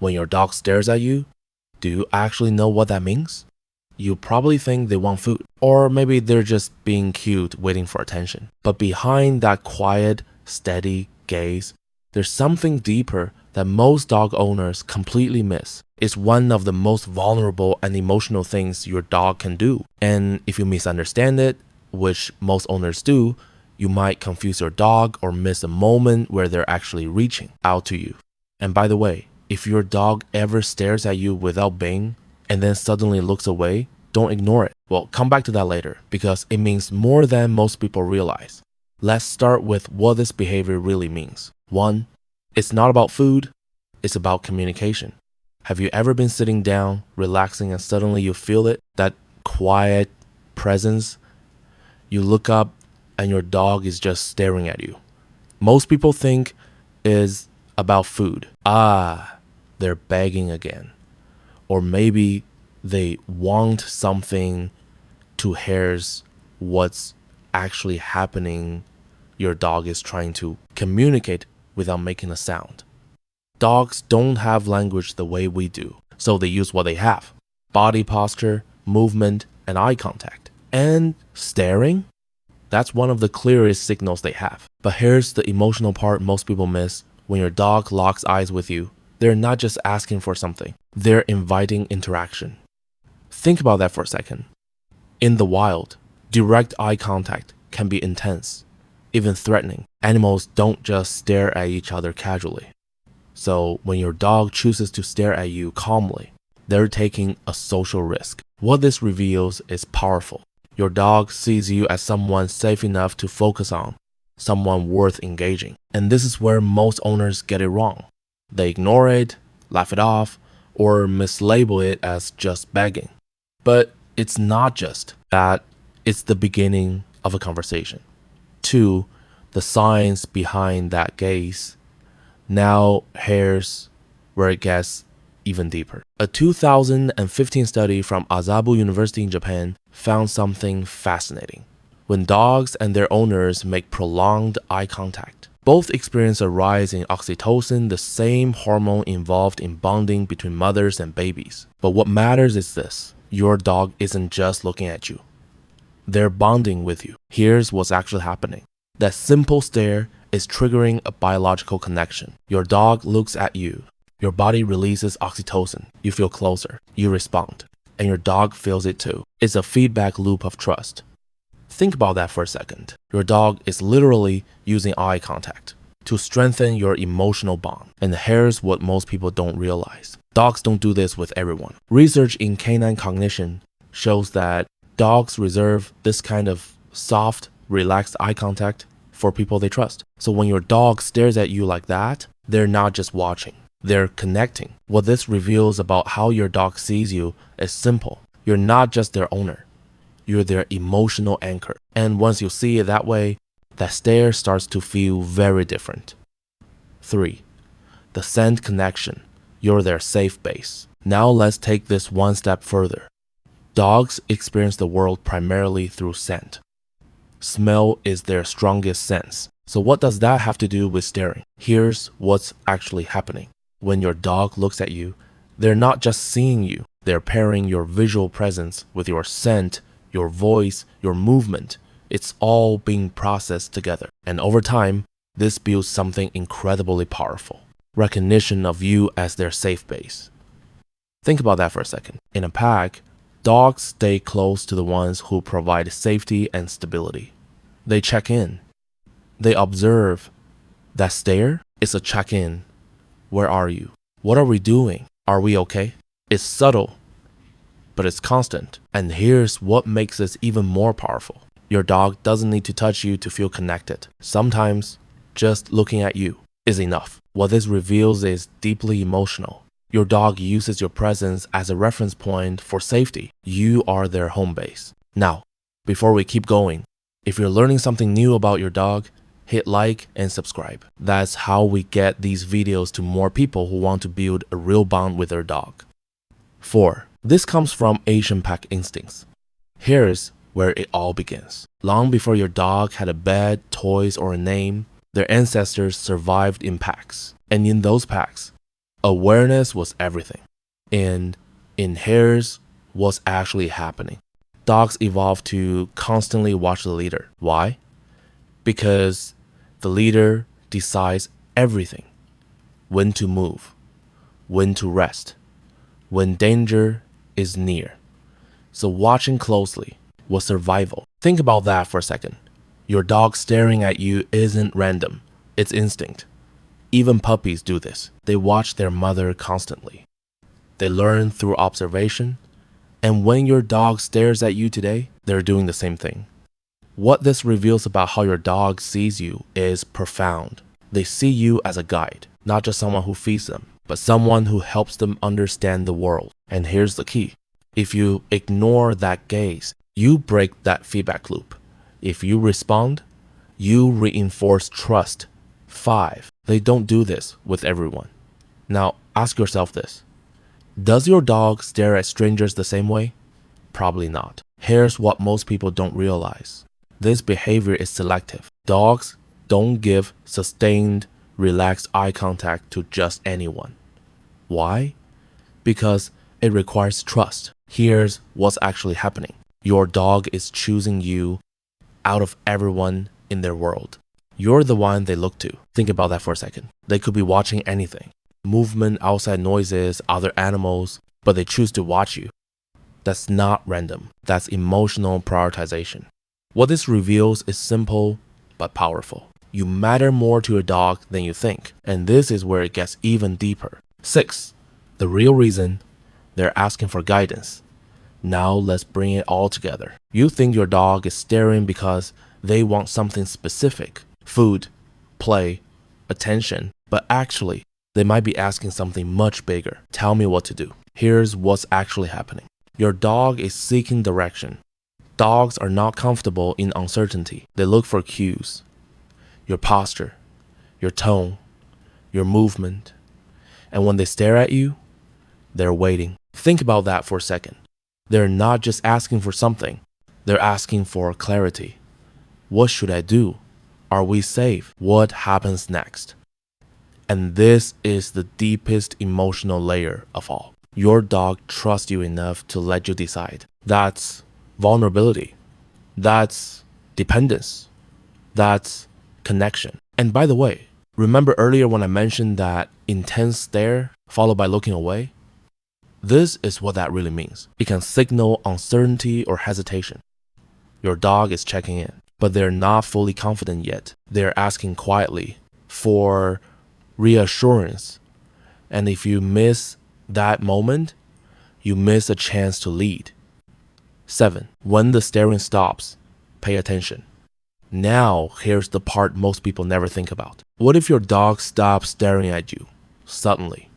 When your dog stares at you, do you actually know what that means? You probably think they want food, or maybe they're just being cute waiting for attention. But behind that quiet, steady gaze, there's something deeper that most dog owners completely miss. It's one of the most vulnerable and emotional things your dog can do. And if you misunderstand it, which most owners do, you might confuse your dog or miss a moment where they're actually reaching out to you. And by the way, if your dog ever stares at you without baying and then suddenly looks away, don't ignore it. Well, come back to that later because it means more than most people realize. Let's start with what this behavior really means. 1, it's not about food, it's about communication. Have you ever been sitting down, relaxing, and suddenly you feel it? That quiet presence? You look up and your dog is just staring at you. Most people think is about food. They're begging again. Or maybe they want something to here's what's actually happening. Your dog is trying to communicate without making a sound. Dogs don't have language the way we do, so they use what they have: body posture, movement, and eye contact. And staring? That's one of the clearest signals they have. But here's the emotional part most people miss. When your dog locks eyes with you, they're not just asking for something, they're inviting interaction. Think about that for a second. In the wild, direct eye contact can be intense, even threatening. Animals don't just stare at each other casually. So when your dog chooses to stare at you calmly, they're taking a social risk. What this reveals is powerful. Your dog sees you as someone safe enough to focus on, someone worth engaging. And this is where most owners get it wrong. They ignore it, laugh it off, or mislabel it as just begging. But it's not just that, it's the beginning of a conversation. 2, the science behind that gaze. Now here's where it gets even deeper. A 2015 study from Azabu University in Japan found something fascinating. When dogs and their owners make prolonged eye contact, both experience a rise in oxytocin, the same hormone involved in bonding between mothers and babies. But what matters is this: your dog isn't just looking at you. They're bonding with you. Here's what's actually happening. That simple stare is triggering a biological connection. Your dog looks at you. Your body releases oxytocin. You feel closer. You respond. And your dog feels it too. It's a feedback loop of trust. Think about that for a second. Your dog is literally using eye contact to strengthen your emotional bond. And here's what most people don't realize. Dogs don't do this with everyone. Research in canine cognition shows that dogs reserve this kind of soft, relaxed eye contact for people they trust. So when your dog stares at you like that, they're not just watching, they're connecting. What this reveals about how your dog sees you is simple. You're not just their owner, you're their emotional anchor. And once you see it that way, that stare starts to feel very different. 3, the scent connection. You're their safe base. Now let's take this one step further. Dogs experience the world primarily through scent. Smell is their strongest sense. So what does that have to do with staring? Here's what's actually happening. When your dog looks at you, they're not just seeing you. They're pairing your visual presence with your scent, your voice, your movement. It's all being processed together. And over time, this builds something incredibly powerful. Recognition of you as their safe base. Think about that for a second. In a pack, dogs stay close to the ones who provide safety and stability. They check in. They observe. That stare is a check-in. Where are you? What are we doing? Are we okay? It's subtle, but it's constant. And here's what makes it even more powerful. Your dog doesn't need to touch you to feel connected. Sometimes just looking at you is enough. What this reveals is deeply emotional. Your dog uses your presence as a reference point for safety. You are their home base. Now, before we keep going, if you're learning something new about your dog, hit like and subscribe. That's how we get these videos to more people who want to build a real bond with their dog. 4. This comes from Asian pack instincts. Here's where it all begins. Long before your dog had a bed, toys, or a name, their ancestors survived in packs. And in those packs, Awareness was everything. And here's what's actually happening. Dogs evolved to constantly watch the leader. Why? Because the leader decides everything. When to move, when to rest, when danger is near. So watching closely was survival. Think about that for a second. Your dog staring at you isn't random. It's instinct. Even puppies do this. They watch their mother constantly. They learn through observation. And when your dog stares at you today, they're doing the same thing. What this reveals about how your dog sees you is profound. They see you as a guide, not just someone who feeds them, but someone who helps them understand the world. And here's the key. If you ignore that gaze, you break that feedback loop. If you respond, you reinforce trust. 5. They don't do this with everyone. Now, ask yourself this. Does your dog stare at strangers the same way? Probably not. Here's what most people don't realize. This behavior is selective. Dogs don't give sustained, relaxed eye contact to just anyone. Why? Because it requires trust. Here's what's actually happening. Your dog is choosing you out of everyone in their world. You're the one they look to. Think about that for a second. They could be watching anything. Movement, outside noises, other animals, but they choose to watch you. That's not random. That's emotional prioritization. What this reveals is simple but powerful. You matter more to your dog than you think, and this is where it gets even deeper. 6. The real reason they're asking for guidance. Now let's bring it all together. You think your dog is staring because they want something specific, food, play, attention, but actually, they might be asking something much bigger. Tell me what to do. Here's what's actually happening. Your dog is seeking direction. Dogs are not comfortable in uncertainty. They look for cues. Your posture, your tone, your movement. And when they stare at you, they're waiting. Think about that for a second. They're not just asking for something. They're asking for clarity. What should I do? Are we safe? What happens next? And this is the deepest emotional layer of all. Your dog trusts you enough to let you decide. That's vulnerability. That's dependence. That's connection. And by the way, remember earlier when I mentioned that intense stare followed by looking away? This is what that really means. It can signal uncertainty or hesitation. Your dog is checking in, but they're not fully confident yet. They're asking quietly for reassurance. And if you miss that moment, you miss a chance to lead. 7. When the staring stops, pay attention. Now, here's the part most people never think about. What if your dog stops staring at you suddenly?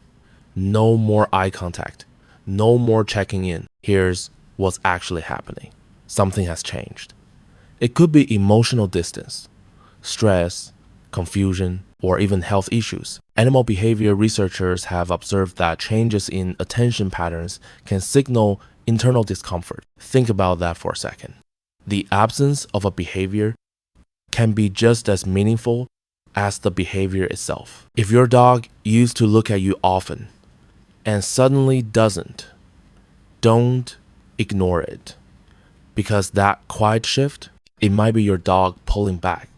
No more eye contact. No more checking in. Here's what's actually happening. Something has changed. It could be emotional distance, stress, confusion, or even health issues. Animal behavior researchers have observed that changes in attention patterns can signal internal discomfort. Think about that for a second. The absence of a behavior can be just as meaningful as the behavior itself. If your dog used to look at you often and suddenly doesn't, don't ignore it. Because that quiet shift, it might be your dog pulling back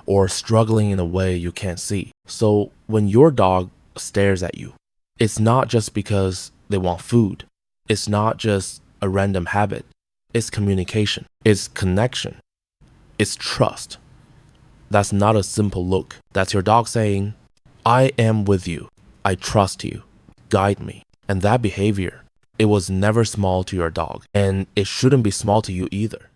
or struggling in a way you can't see. So when your dog stares at you, it's not just because they want food. It's not just a random habit. It's communication. It's connection. It's trust. That's not a simple look. That's your dog saying, I am with you. I trust you. Guide me. And that behavior, it was never small to your dog, and it shouldn't be small to you either.